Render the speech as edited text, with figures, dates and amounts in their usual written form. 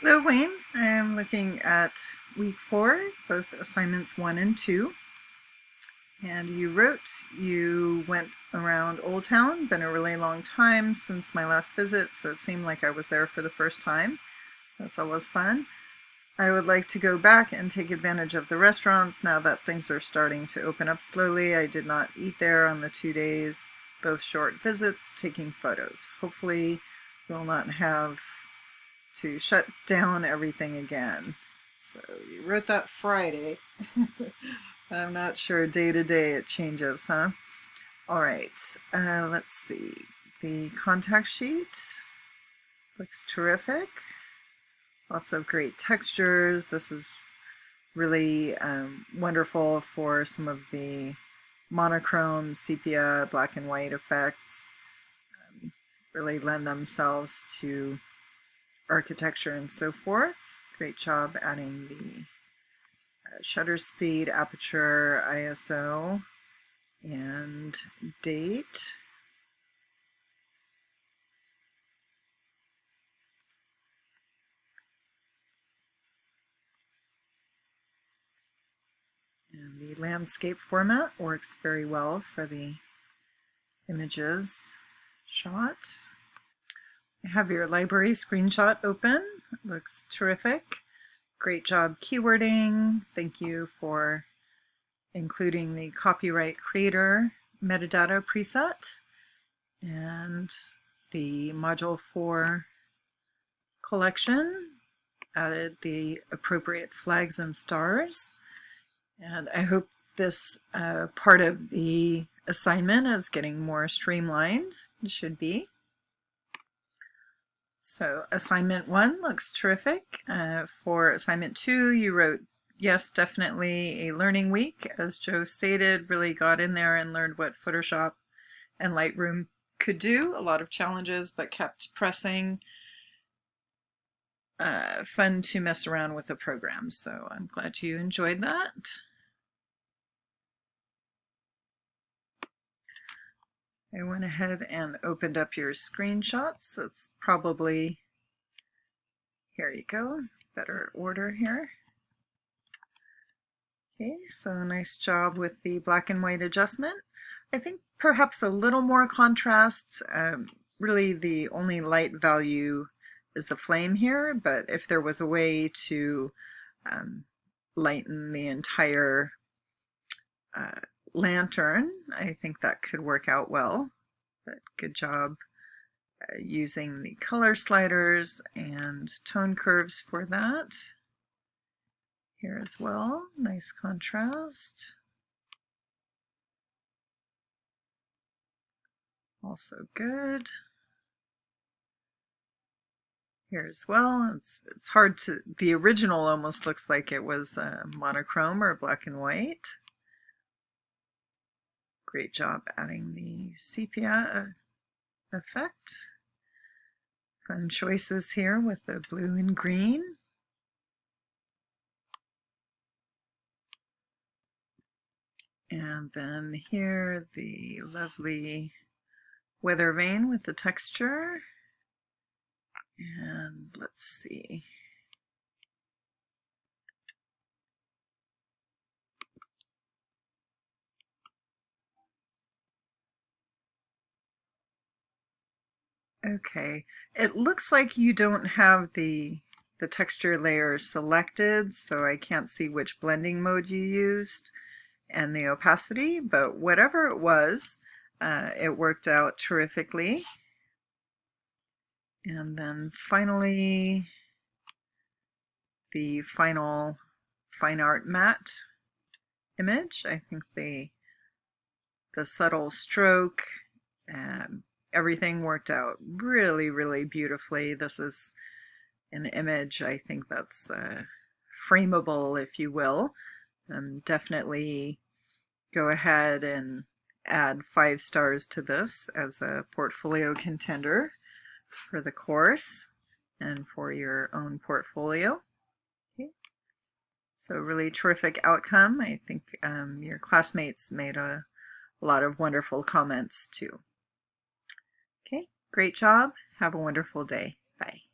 Hello, Wayne. I'm looking at week 4, both assignments 1 and 2. And you wrote you went around Old Town. Been a really long time since my last visit, so it seemed like I was there for the first time. That's always fun. I would like to go back and take advantage of the restaurants now that things are starting to open up slowly. I did not eat there on the 2 days, both short visits, taking photos. Hopefully, we'll not have to shut down everything again. So you wrote that Friday. I'm not sure day to day it changes, huh? All right, let's see. The contact sheet looks terrific. Lots of great textures. This is really wonderful for some of the monochrome, sepia, black and white effects. Really lend themselves to architecture and so forth. Great job adding the shutter speed, aperture, ISO, and date. And the landscape format works very well for the images shot. I have your library screenshot open. It looks terrific. Great job keywording. Thank you for including the copyright creator metadata preset and the module 4 collection. Added the appropriate flags and stars. And I hope this part of the assignment is getting more streamlined. It should be. So assignment 1 looks terrific. For assignment 2, you wrote, yes, definitely a learning week. As Joe stated, really got in there and learned what Photoshop and Lightroom could do. A lot of challenges, but kept pressing. Fun to mess around with the program. So I'm glad you enjoyed that. I went ahead and opened up your screenshots. It's probably, here you go, better order here. Okay, so nice job with the black and white adjustment. I think perhaps a little more contrast. Really the only light value is the flame here, but if there was a way to lighten the entire lantern, I think that could work out well. But good job using the color sliders and tone curves for that. Here as well, nice contrast. Also good. Here as well, it's hard to, the original almost looks like it was monochrome or black and white. Great job adding the sepia effect. Fun choices here with the blue and green. And then here, the lovely weather vane with the texture. And let's see. Okay, it looks like you don't have the texture layer selected, so I can't see which blending mode you used and the opacity, but whatever it was, it worked out terrifically. And then finally, the final fine art matte image. I think the subtle stroke, everything worked out really, really beautifully. This is an image, I think that's frameable, if you will. Definitely go ahead and add 5 stars to this as a portfolio contender for the course and for your own portfolio. Okay. So really terrific outcome. I think your classmates made a lot of wonderful comments too. Okay, great job. Have a wonderful day. Bye.